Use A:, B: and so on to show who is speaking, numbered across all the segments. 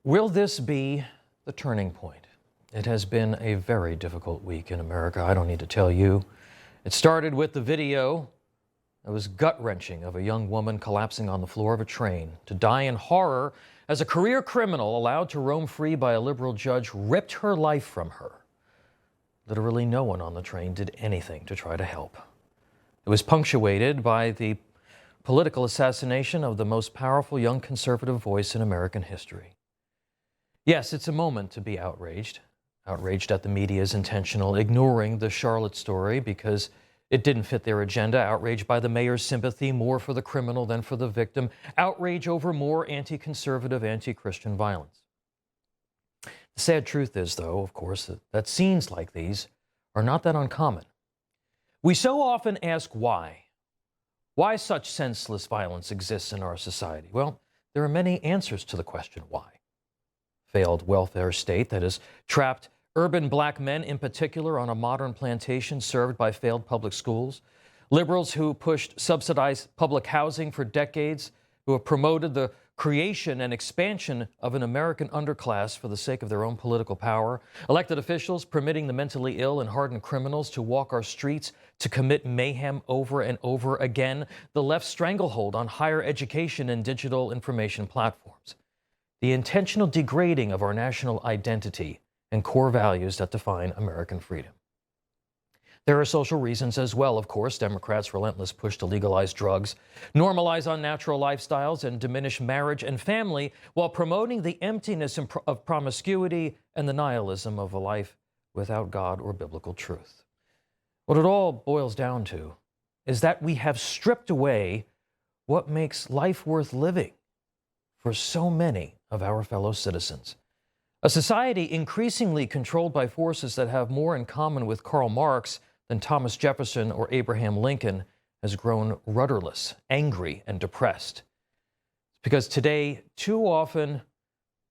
A: Will this be the turning point? It has been a very difficult week in America, I don't need to tell you. It started with the video that was gut-wrenching of a young woman collapsing on the floor of a train to die in horror as a career criminal allowed to roam free by a liberal judge ripped her life from her. Literally no one on the train did anything to try to help. It was punctuated by the political assassination of the most powerful young conservative voice in American history. Yes, it's a moment to be outraged. Outraged at the media's intentional ignoring the Charlotte story because it didn't fit their agenda. Outraged by the mayor's sympathy more for the criminal than for the victim. Outrage over more anti-conservative, anti-Christian violence. The sad truth is, though, of course, that scenes like these are not that uncommon. We so often ask why. Why such senseless violence exists in our society? Well, there are many answers to the question why. Failed welfare state that has trapped urban black men in particular on a modern plantation served by failed public schools. Liberals who pushed subsidized public housing for decades, who have promoted the creation and expansion of an American underclass for the sake of their own political power. Elected officials permitting the mentally ill and hardened criminals to walk our streets to commit mayhem over and over again. The left's stranglehold on higher education and digital information platforms. The intentional degrading of our national identity and core values that define American freedom. There are social reasons as well, of course. Democrats' relentless push to legalize drugs, normalize unnatural lifestyles, and diminish marriage and family while promoting the emptiness of promiscuity and the nihilism of a life without God or biblical truth. What it all boils down to is that we have stripped away what makes life worth living for so many of our fellow citizens. A society increasingly controlled by forces that have more in common with Karl Marx than Thomas Jefferson or Abraham Lincoln has grown rudderless, angry, and depressed. Because today, too often,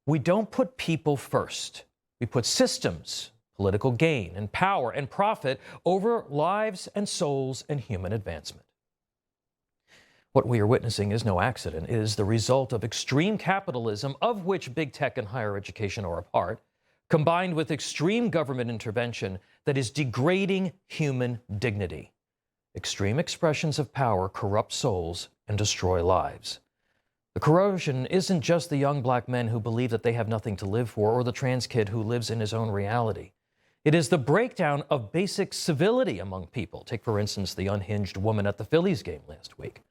A: we don't put people first. We put systems, political gain, and power and profit over lives and souls and human advancement. What we are witnessing is no accident. It is the result of extreme capitalism, of which big tech and higher education are a part, combined with extreme government intervention that is degrading human dignity. Extreme expressions of power corrupt souls and destroy lives. The corrosion isn't just the young black men who believe that they have nothing to live for, or the trans kid who lives in his own reality. It is the breakdown of basic civility among people. Take, for instance, the unhinged woman at the Phillies game last week.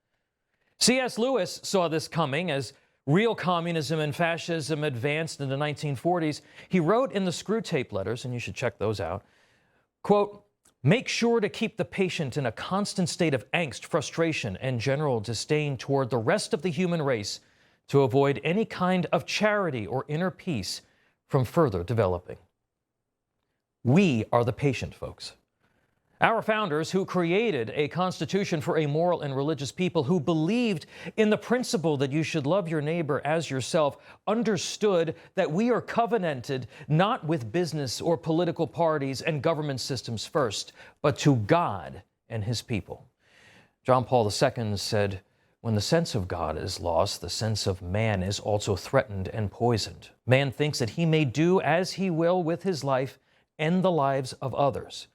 A: C.S. Lewis saw this coming as real communism and fascism advanced in the 1940s. He wrote in the Screw Tape Letters, and you should check those out, quote, "Make sure to keep the patient in a constant state of angst, frustration, and general disdain toward the rest of the human race to avoid any kind of charity or inner peace from further developing." We are the patient, folks. Our founders, who created a constitution for a moral and religious people who believed in the principle that you should love your neighbor as yourself, understood that we are covenanted not with business or political parties and government systems first, but to God and his people. John Paul II said, "When the sense of God is lost, the sense of man is also threatened and poisoned. Man thinks that he may do as he will with his life and the lives of others.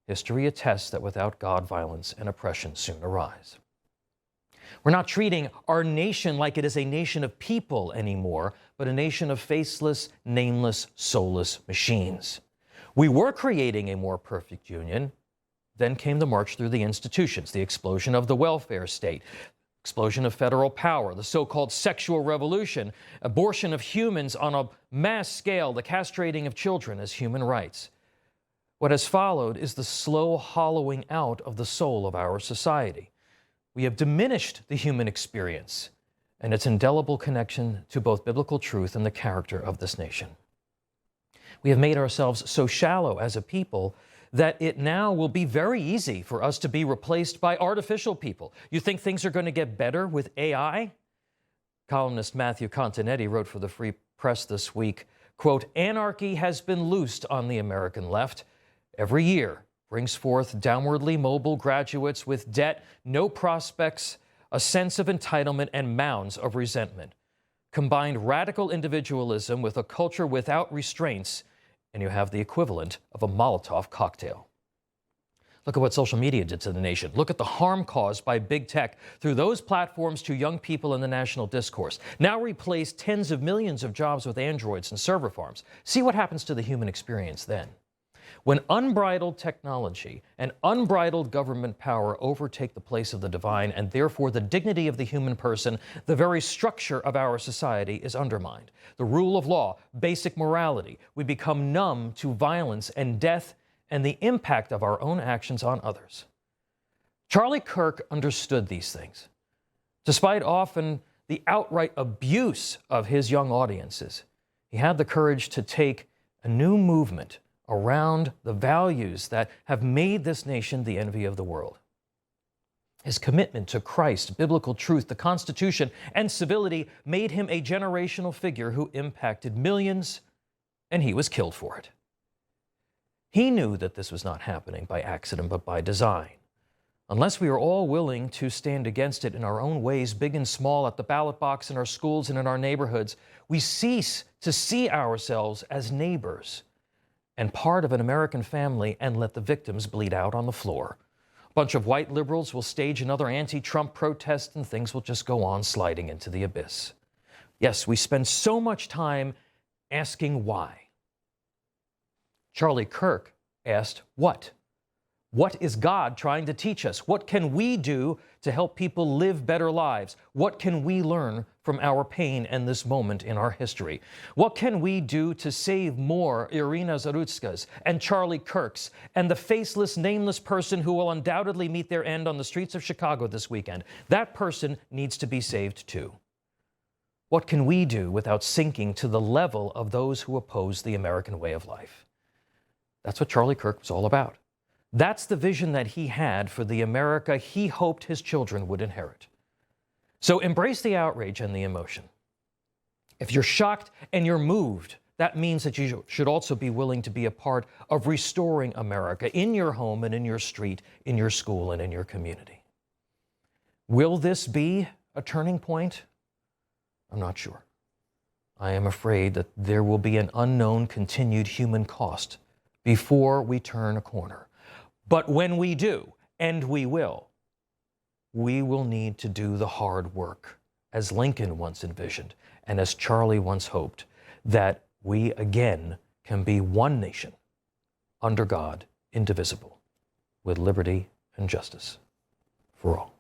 A: History attests that without God, violence and oppression soon arise." We're not treating our nation like it is a nation of people anymore, but a nation of faceless, nameless, soulless machines. We were creating a more perfect union. Then came the march through the institutions, the explosion of the welfare state, explosion of federal power, the so-called sexual revolution, abortion of humans on a mass scale, the castrating of children as human rights. What has followed is the slow hollowing out of the soul of our society. We have diminished the human experience and its indelible connection to both biblical truth and the character of this nation. We have made ourselves so shallow as a people that it now will be very easy for us to be replaced by artificial people. You think things are going to get better with AI? Columnist Matthew Continetti wrote for the Free Press this week, quote, "Anarchy has been loosed on the American left. Every year brings forth downwardly mobile graduates with debt, no prospects, a sense of entitlement, and mounds of resentment. Combine radical individualism with a culture without restraints, and you have the equivalent of a Molotov cocktail. Look at what social media did to the nation. Look at the harm caused by big tech through those platforms to young people in the national discourse. Now replace tens of millions of jobs with androids and server farms. See what happens to the human experience then. When unbridled technology and unbridled government power overtake the place of the divine and therefore the dignity of the human person, the very structure of our society is undermined. The rule of law, basic morality, we become numb to violence and death and the impact of our own actions on others. Charlie Kirk understood these things. Despite often the outright abuse of his young audiences, he had the courage to take a new movement around the values that have made this nation the envy of the world. His commitment to Christ, biblical truth, the Constitution, and civility made him a generational figure who impacted millions, and he was killed for it. He knew that this was not happening by accident, but by design. Unless we are all willing to stand against it in our own ways, big and small, at the ballot box, in our schools, and in our neighborhoods, we cease to see ourselves as neighbors and part of an American family and let the victims bleed out on the floor. A bunch of white liberals will stage another anti-Trump protest and things will just go on sliding into the abyss. Yes, we spend so much time asking why. Charlie Kirk asked what? What is God trying to teach us? What can we do to help people live better lives? What can we learn from our pain and this moment in our history? What can we do to save more Irina Zarutskas and Charlie Kirks and the faceless, nameless person who will undoubtedly meet their end on the streets of Chicago this weekend? That person needs to be saved too. What can we do without sinking to the level of those who oppose the American way of life? That's what Charlie Kirk was all about. That's the vision that he had for the America he hoped his children would inherit. So embrace the outrage and the emotion. If you're shocked and you're moved, that means that you should also be willing to be a part of restoring America in your home and in your street, in your school and in your community. Will this be a turning point? I'm not sure. I am afraid that there will be an unknown continued human cost before we turn a corner. But when we do, and we will need to do the hard work, as Lincoln once envisioned, and as Charlie once hoped, that we again can be one nation, under God, indivisible, with liberty and justice for all.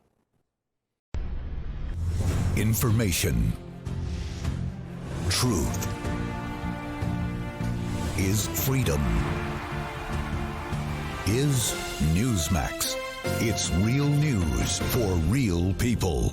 B: Information. Truth is freedom. Is Newsmax. It's real news for real people.